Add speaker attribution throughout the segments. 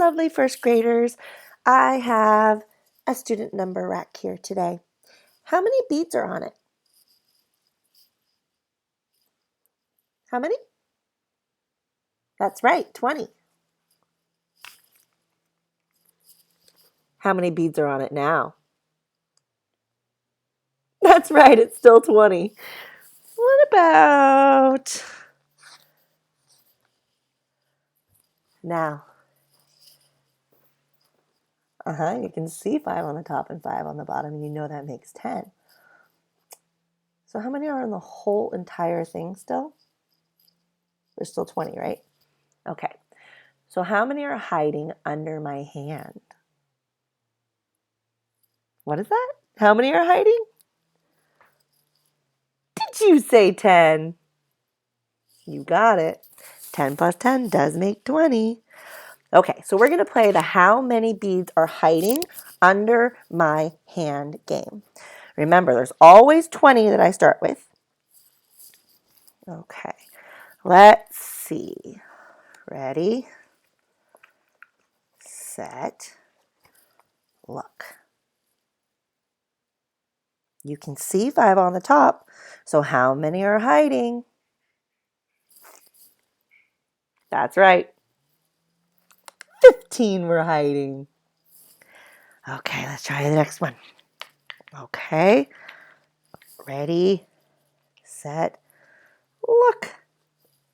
Speaker 1: lovely first graders. I have a student number rack here today. How many beads are on it? How many? That's right, 20. How many beads are on it now? That's right, it's still 20. What about now? You can see 5 on the top and 5 on the bottom, and you know that makes 10. So how many are in the whole entire thing still? There's still 20, right? Okay. So how many are hiding under my hand? What is that? How many are hiding? Did you say 10? You got it. 10 plus 10 does make 20. Okay, so we're going to play the how many beads are hiding under my hand game. Remember, there's always 20 that I start with. Okay, let's see. Ready, set, look. You can see 5 on the top, so how many are hiding? That's right. 15 were hiding. Okay, let's try the next one. Okay, ready, set, look.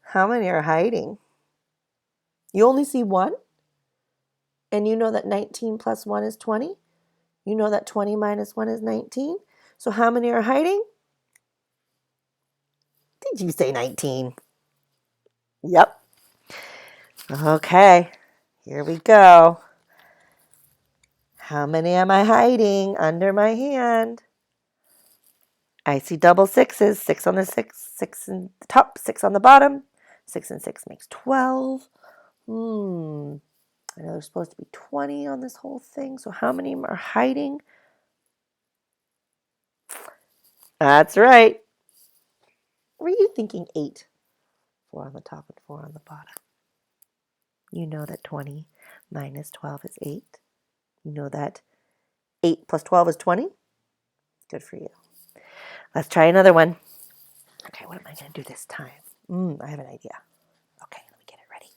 Speaker 1: How many are hiding? You only see 1? And you know that 19 plus 1 is 20? You know that 20 minus 1 is 19? So how many are hiding? Did you say 19? Yep. Okay, here we go. How many am I hiding under my hand? I see double sixes, 6 on the 6 in the top, 6 on the bottom. 6 and 6 makes 12. I know there's supposed to be 20 on this whole thing, so how many are hiding? That's right. Were you thinking 8? 4 on the top and 4 on the bottom. You know that 20 minus 12 is 8. You know that 8 plus 12 is 20. Good for you. Let's try another one. Okay, what am I going to do this time? I have an idea. Okay, let me get it ready.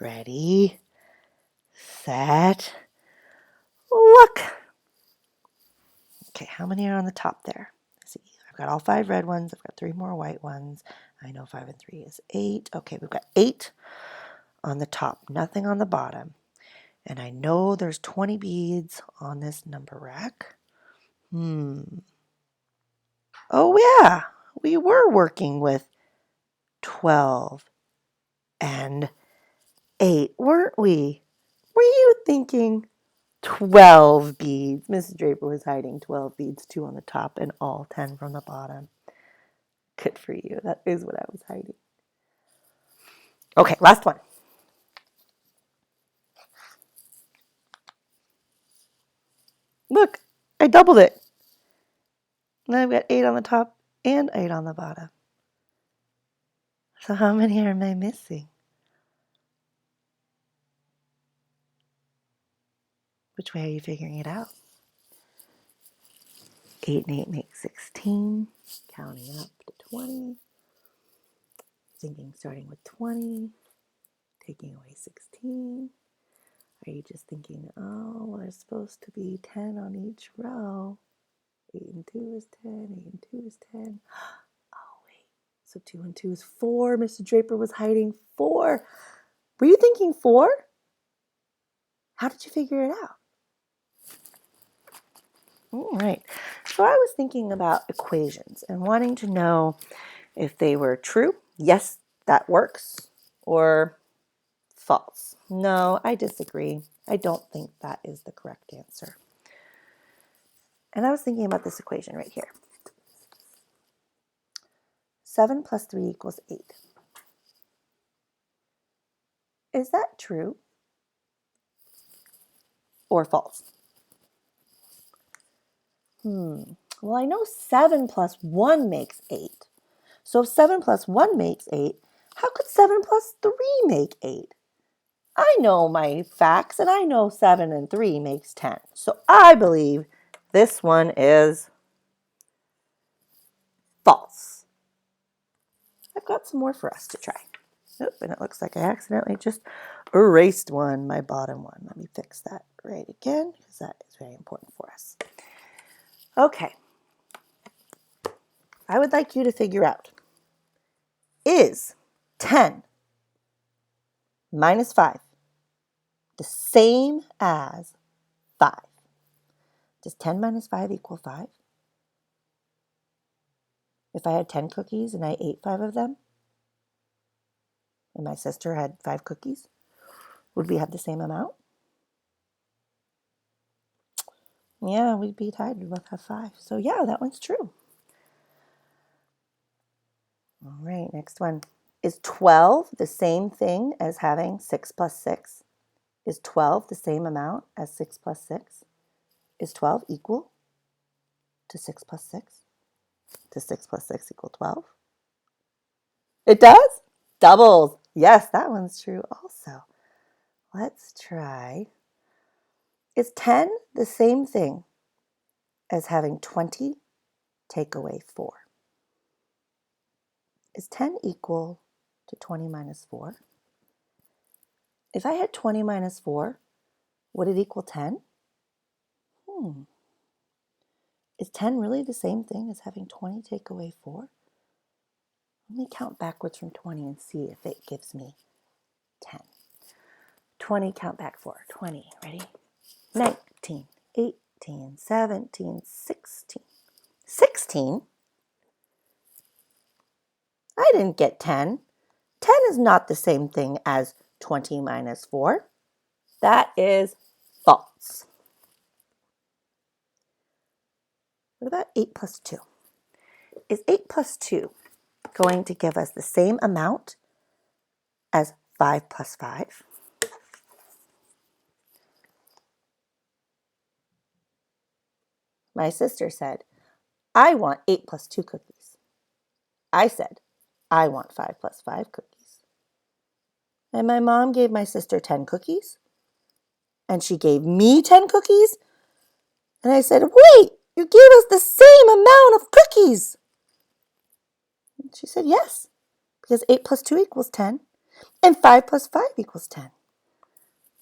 Speaker 1: Ready, set, look. Okay, how many are on the top there? Let's see, I've got all 5 red ones. I've got 3 more white ones. I know 5 and 3 is 8. Okay, we've got 8 on the top, nothing on the bottom. And I know there's 20 beads on this number rack. Oh yeah, we were working with 12 and 8, weren't we? Were you thinking 12 beads? Mrs. Draper was hiding 12 beads, 2 on the top and all 10 from the bottom. Good for you. That is what I was hiding. Okay, last one. Look, I doubled it. Now I've got 8 on the top and 8 on the bottom. So how many am I missing? Which way are you figuring it out? 8 and 8 make 16. Counting up to 20. Thinking starting with 20. Taking away 16. Are you just thinking, oh, well, there's supposed to be 10 on each row. 8 and 2 is 10. 8 and 2 is 10. Oh, wait. So 2 and 2 is 4. Mr. Draper was hiding 4. Were you thinking 4? How did you figure it out? All right. So I was thinking about equations and wanting to know if they were true. Yes, that works. Or false. No, I disagree. I don't think that is the correct answer. And I was thinking about this equation right here. 7 plus 3 equals 8. Is that true or false? Well, I know 7 plus 1 makes 8. So if 7 plus 1 makes 8, how could 7 plus 3 make 8? I know my facts, and I know 7 and 3 makes 10. So I believe this one is false. I've got some more for us to try. Nope, and it looks like I accidentally just erased one, my bottom one. Let me fix that right again, because that is very important for us. Okay. I would like you to figure out, is 10 minus 5 the same as 5? Does 10 minus 5 equal 5? If I had 10 cookies and I ate 5 of them, and my sister had 5 cookies, would we have the same amount? Yeah, we'd be tied. We'd both have 5. So yeah, that one's true. All right, next one. Is 12 the same thing as having 6 plus 6? Is 12 the same amount as 6 plus 6? Is 12 equal to 6 plus 6? Does 6 plus 6 equal 12? It does? Doubles. Yes, that one's true also. Let's try. Is 10 the same thing as having 20 take away 4? Is 10 equal to 20 minus 4? If I had 20 minus 4, would it equal 10? Is 10 really the same thing as having 20 take away 4? Let me count backwards from 20 and see if it gives me 10. 20, count back 4. 20, ready? 19, 18, 17, 16. 16? I didn't get 10. 10 is not the same thing as 20 minus 4. That is false. What about 8 plus 2? Is 8 plus 2 going to give us the same amount as 5 plus 5? My sister said, I want 8 plus 2 cookies. I said, I want 5 plus 5 cookies. And my mom gave my sister 10 cookies. And she gave me 10 cookies. And I said, wait, you gave us the same amount of cookies. And she said, yes, because 8 plus 2 equals 10. And 5 plus 5 equals 10.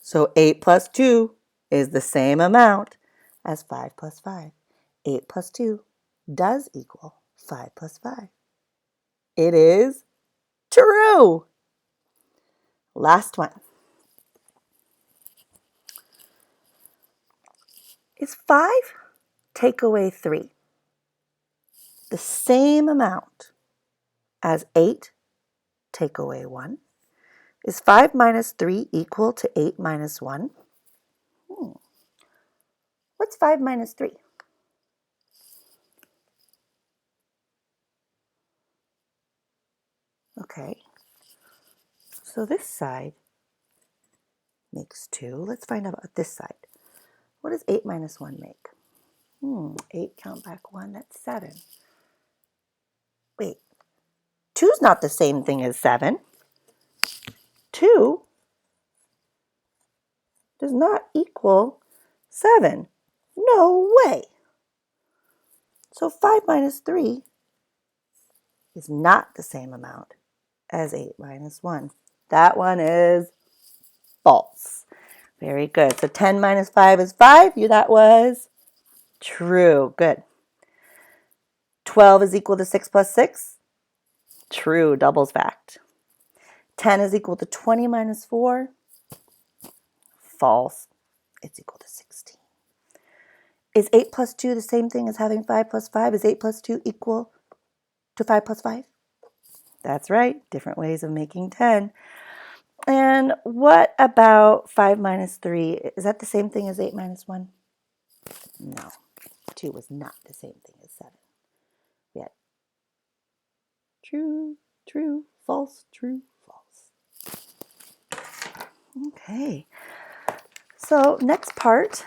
Speaker 1: So 8 plus 2 is the same amount as 5 plus 5. 8 plus 2 does equal 5 plus 5. It is true. Last one. Is 5 take away 3 the same amount as 8 take away 1? Is 5 minus 3 equal to 8 minus 1? What's 5 minus 3? Okay, so this side makes 2. Let's find out about this side. What does 8 minus 1 make? 8, count back 1, that's 7. Wait, 2 is not the same thing as 7. 2 does not equal 7. No way. So 5 minus 3 is not the same amount as 8 minus 1. That one is false. Very good. So 10 minus 5 is 5. That was true. Good. 12 is equal to 6 plus 6. True. Doubles fact. 10 is equal to 20 minus 4. False. It's equal to 16. Is 8 plus 2 the same thing as having 5 plus 5? Is 8 plus 2 equal to 5 plus 5? That's right. Different ways of making 10. And what about 5 minus 3? Is that the same thing as 8 minus 1? No. 2 was not the same thing as 7. Yet. True, true, false, true, false. Okay. So next part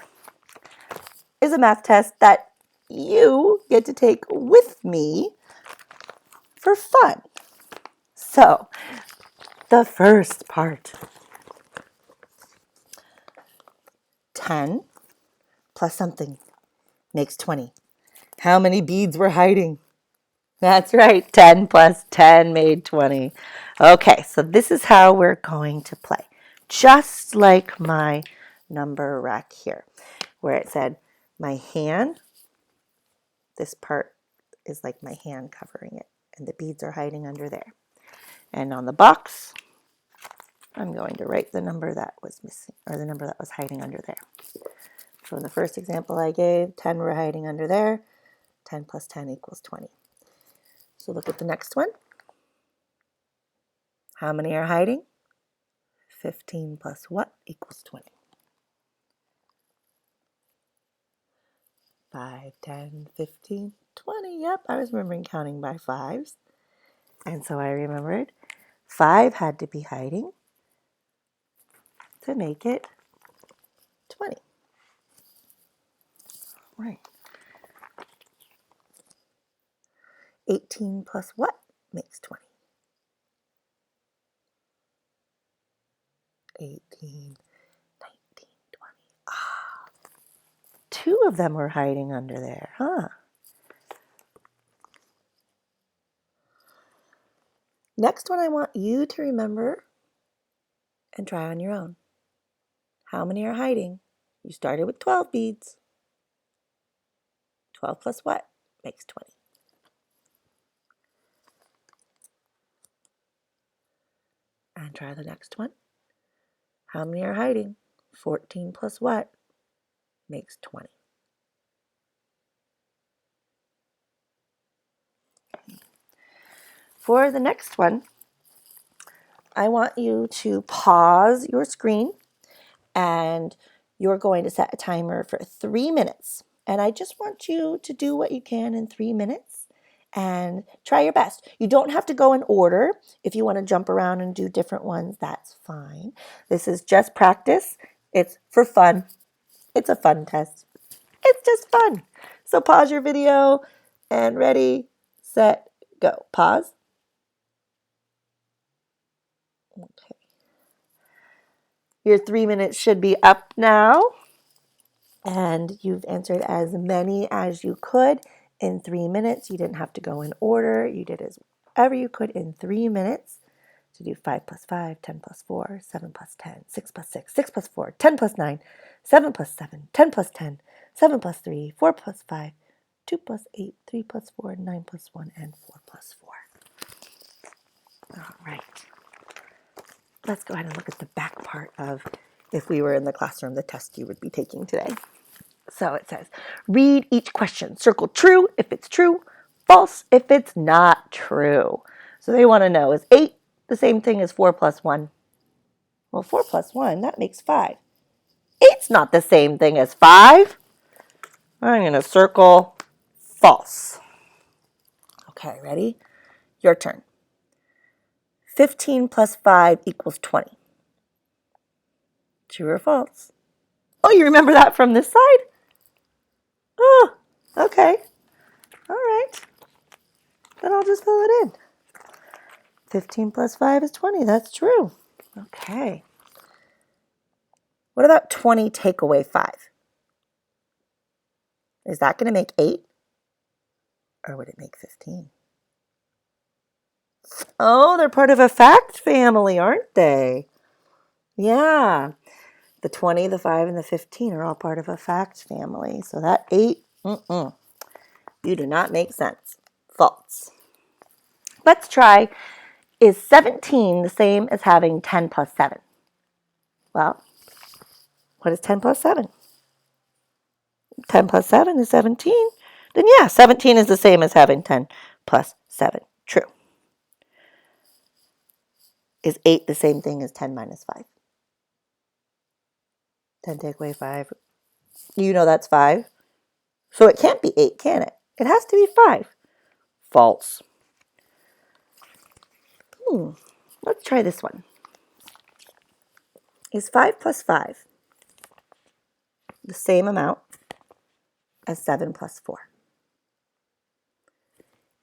Speaker 1: is a math test that you get to take with me for fun. So the first part. 10 plus something makes 20. How many beads were hiding? That's right, 10 plus 10 made 20. Okay, so this is how we're going to play. Just like my number rack here, where it said my hand, this part is like my hand covering it, and the beads are hiding under there. And on the box, I'm going to write the number that was missing, or the number that was hiding under there. So in the first example I gave, 10 were hiding under there. 10 plus 10 equals 20. So look at the next one. How many are hiding? 15 plus what equals 20? 5, 10, 15, 20. Yep, I was remembering counting by fives. And so I remembered 5 had to be hiding to make it 20. Right. 18 plus what makes 20? 18, 19, 20. Ah, 2 of them were hiding under there, huh? Next one I want you to remember and try on your own. How many are hiding? You started with 12 beads. 12 plus what makes 20? And try the next one. How many are hiding? 14 plus what makes 20? For the next one, I want you to pause your screen, and you're going to set a timer for 3 minutes. And I just want you to do what you can in 3 minutes and try your best. You don't have to go in order. If you want to jump around and do different ones, that's fine. This is just practice. It's for fun. It's a fun test. It's just fun. So pause your video and ready, set, go. Pause. Okay. Your 3 minutes should be up now. And you've answered as many as you could in 3 minutes. You didn't have to go in order. You did as ever you could in 3 minutes to do 5 plus 5, 10 plus 4, 7 plus 10, 6 plus 6, 6 plus 4, 10 plus 9, 7 plus 7, 10 plus 10, 7 plus 3, 4 plus 5, 2 plus 8, 3 plus 4, 9 plus 1, and 4 plus 4. All right. Let's go ahead and look at the back part of, if we were in the classroom, the test you would be taking today. So it says, read each question. Circle true if it's true, false if it's not true. So they want to know, is 8 the same thing as 4 plus 1? Well, 4 plus 1, that makes 5. 8's not the same thing as 5. I'm going to circle false. Okay, ready? Your turn. 15 plus 5 equals 20. True or false? Oh, you remember that from this side? Oh, okay. All right. Then I'll just fill it in. 15 plus 5 is 20. That's true. Okay. What about 20 take away 5? Is that going to make 8? Or would it make 15? Oh, they're part of a fact family, aren't they? Yeah. The 20, the 5, and the 15 are all part of a fact family. So that 8, you do not make sense. False. Let's try, is 17 the same as having 10 plus 7? Well, what is 10 plus 7? 10 plus 7 is 17. Then yeah, 17 is the same as having 10 plus 7. True. Is 8 the same thing as 10 minus 5? 10 take away 5. You know that's 5. So it can't be 8, can it? It has to be 5. False. Let's try this one. Is 5 plus 5 the same amount as 7 plus 4?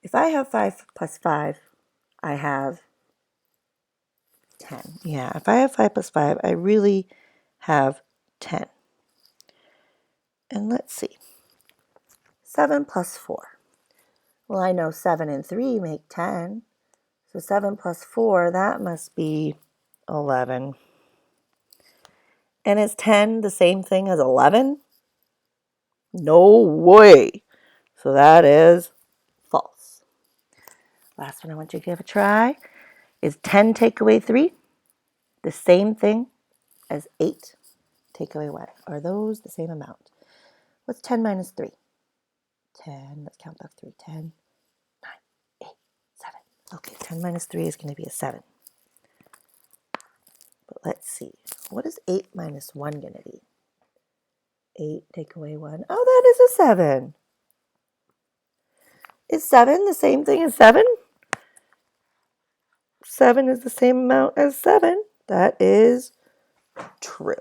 Speaker 1: If I have 5 plus 5, I have 10. Yeah, if I have 5 plus 5, I really have 10. And let's see. 7 plus 4. Well, I know 7 and 3 make 10. So 7 plus 4, that must be 11. And is 10 the same thing as 11? No way. So that is false. Last one I want you to give a try. Is 10 take away 3 the same thing as 8 take away 1? Are those the same amount? What's 10 minus 3? 10, let's count back 3. 10, 9, 8, 7. Okay, 10 minus 3 is going to be a 7. But let's see. What is 8 minus 1 going to be? 8 take away 1. Oh, that is a 7. Is 7 the same thing as 7? 7 is the same amount as 7. That is true.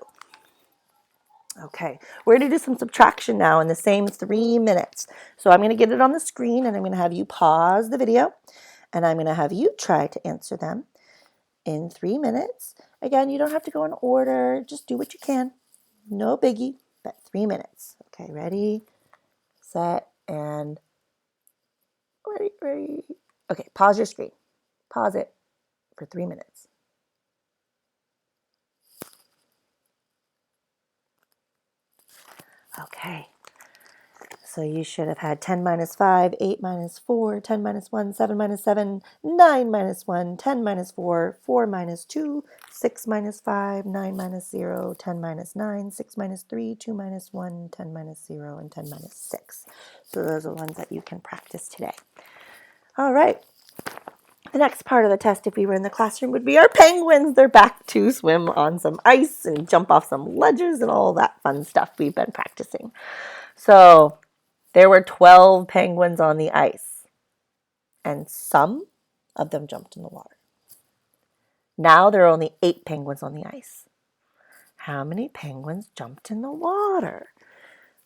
Speaker 1: Okay, we're going to do some subtraction now in the same 3 minutes. So I'm going to get it on the screen and I'm going to have you pause the video and I'm going to have you try to answer them in 3 minutes. Again, you don't have to go in order. Just do what you can. No biggie, but 3 minutes. Okay, ready, set, and ready. Okay, pause your screen. Pause it for 3 minutes. Okay, so you should have had 10 minus 5, 8 minus 4, 10 minus 1, 7 minus 7, 9 minus 1, 10 minus 4, 4 minus 2, 6 minus 5, 9 minus 0, 10 minus 9, 6 minus 3, 2 minus 1, 10 minus 0, and 10 minus 6. So those are ones that you can practice today. All right. The next part of the test, if we were in the classroom, would be our penguins. They're back to swim on some ice and jump off some ledges and all that fun stuff we've been practicing. So there were 12 penguins on the ice, and some of them jumped in the water. Now there are only 8 penguins on the ice. How many penguins jumped in the water?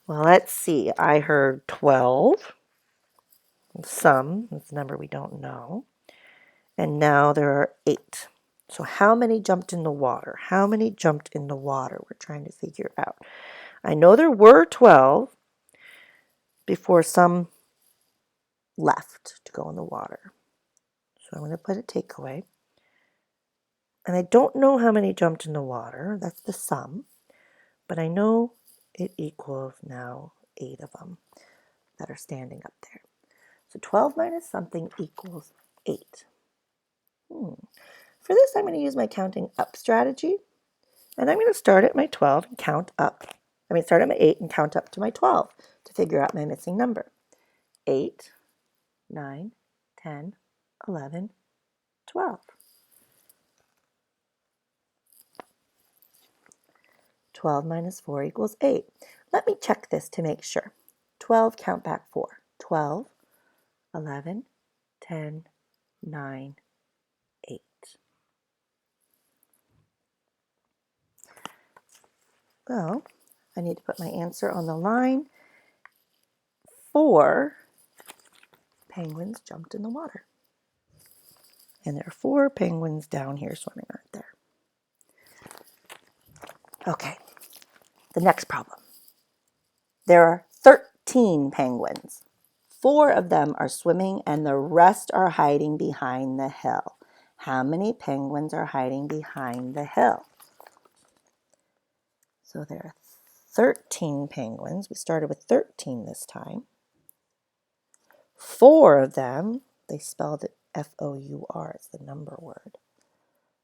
Speaker 1: Well, let's see. I heard 12. Some, that's a number we don't know. And now there are 8. So how many jumped in the water? How many jumped in the water? We're trying to figure out. I know there were 12 before some left to go in the water. So I'm going to put a takeaway. And I don't know how many jumped in the water. That's the sum. But I know it equals now 8 of them that are standing up there. So 12 minus something equals 8. For this, I'm going to use my counting up strategy. And I'm going to start at my 12 and count up. Start at my 8 and count up to my 12 to figure out my missing number. 8, 9, 10, 11, 12. 12 minus 4 equals 8. Let me check this to make sure. 12, count back 4. 12, 11, 10, 9, 8. Well, I need to put my answer on the line. 4 penguins jumped in the water. And there are 4 penguins down here swimming, aren't there? Okay, the next problem. There are 13 penguins. 4 of them are swimming and the rest are hiding behind the hill. How many penguins are hiding behind the hill? So there are 13 penguins. We started with 13 this time. 4 of them, they spelled it F-O-U-R, it's the number word.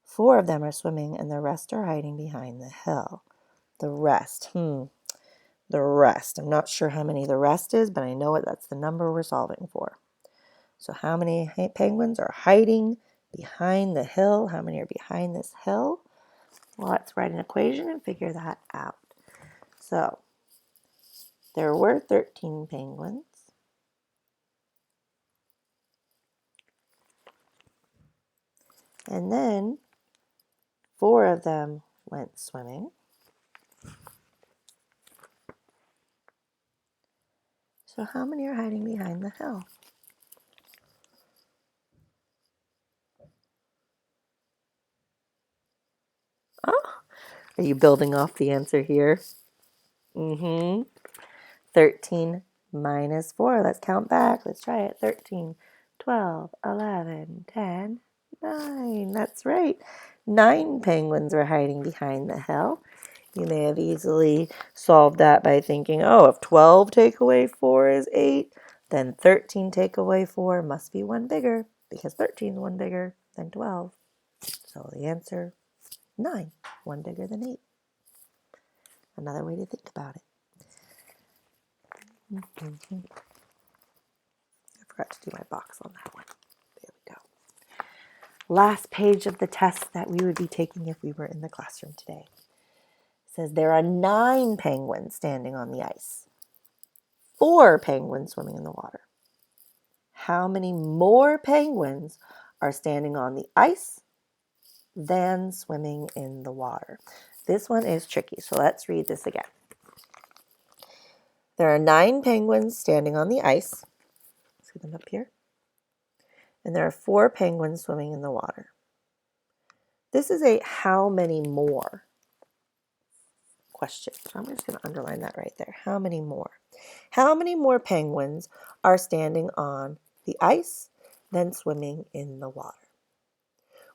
Speaker 1: 4 of them are swimming and the rest are hiding behind the hill. The rest, the rest. I'm not sure how many the rest is, but I know that's the number we're solving for. So how many penguins are hiding behind the hill? How many are behind this hill? Well, let's write an equation and figure that out. So there were 13 penguins. And then 4 of them went swimming. So how many are hiding behind the hill? Oh, are you building off the answer here? 13 minus 4. Let's count back. Let's try it. 13, 12, 11, 10, 9. That's right. 9 penguins were hiding behind the hill. You may have easily solved that by thinking, oh, if 12 take away 4 is 8, then 13 take away 4 must be one bigger because 13 is one bigger than 12. So the answer, 9, one bigger than 8. Another way to think about it. I forgot to do my box on that one. There we go. Last page of the test that we would be taking if we were in the classroom today. It says there are 9 penguins standing on the ice, 4 penguins swimming in the water. How many more penguins are standing on the ice than swimming in the water? This one is tricky, so let's read this again. There are 9 penguins standing on the ice. See them up here? And there are 4 penguins swimming in the water. This is a how many more question. So I'm just going to underline that right there. How many more? How many more penguins are standing on the ice than swimming in the water?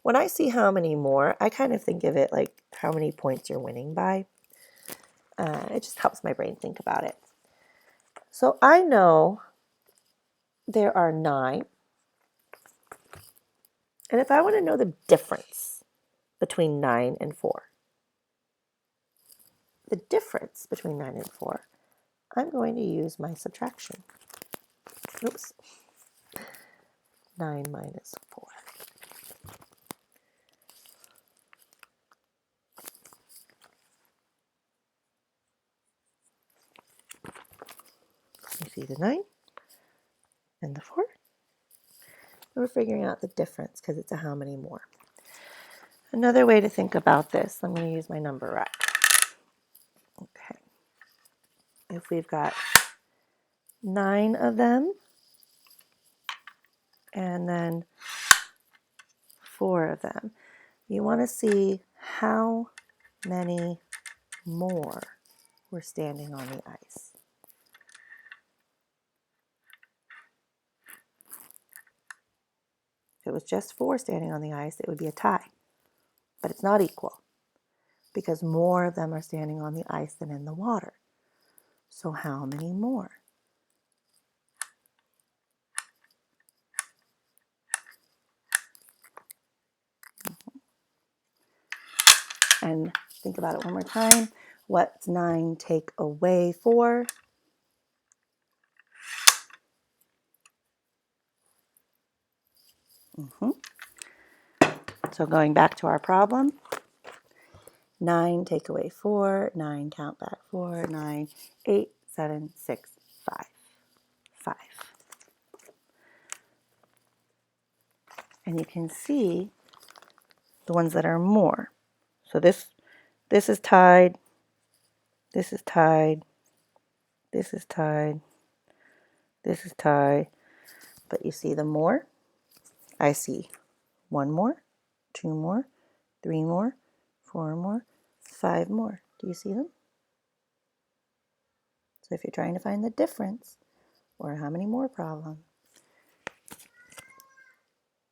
Speaker 1: When I see how many more, I kind of think of it like how many points you're winning by. It just helps my brain think about it. So I know there are 9. And if I want to know the difference between 9 and 4, the difference between 9 and 4, I'm going to use my subtraction. Oops. 9 minus 4. You see the 9 and the 4? We're figuring out the difference because it's a how many more. Another way to think about this, I'm going to use my number rack. Okay. If we've got 9 of them and then 4 of them, you want to see how many more were standing on the ice. If it was just 4 standing on the ice, it would be a tie. But it's not equal because more of them are standing on the ice than in the water. So how many more? And think about it one more time. What's 9 take away 4? So going back to our problem, 9 take away 4, 9 count back 4, 9, 8, 7, 6, 5. 5. And you can see the ones that are more. So this is tied, this is tied, this is tied, this is tied. But you see the more? I see 1 more, 2 more, 3 more, 4 more, 5 more. Do you see them? So if you're trying to find the difference or how many more problem,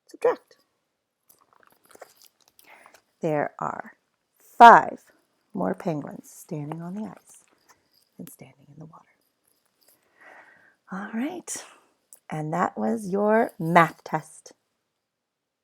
Speaker 1: subtract. There are 5 more penguins standing on the ice than standing in the water. All right. And that was your math test.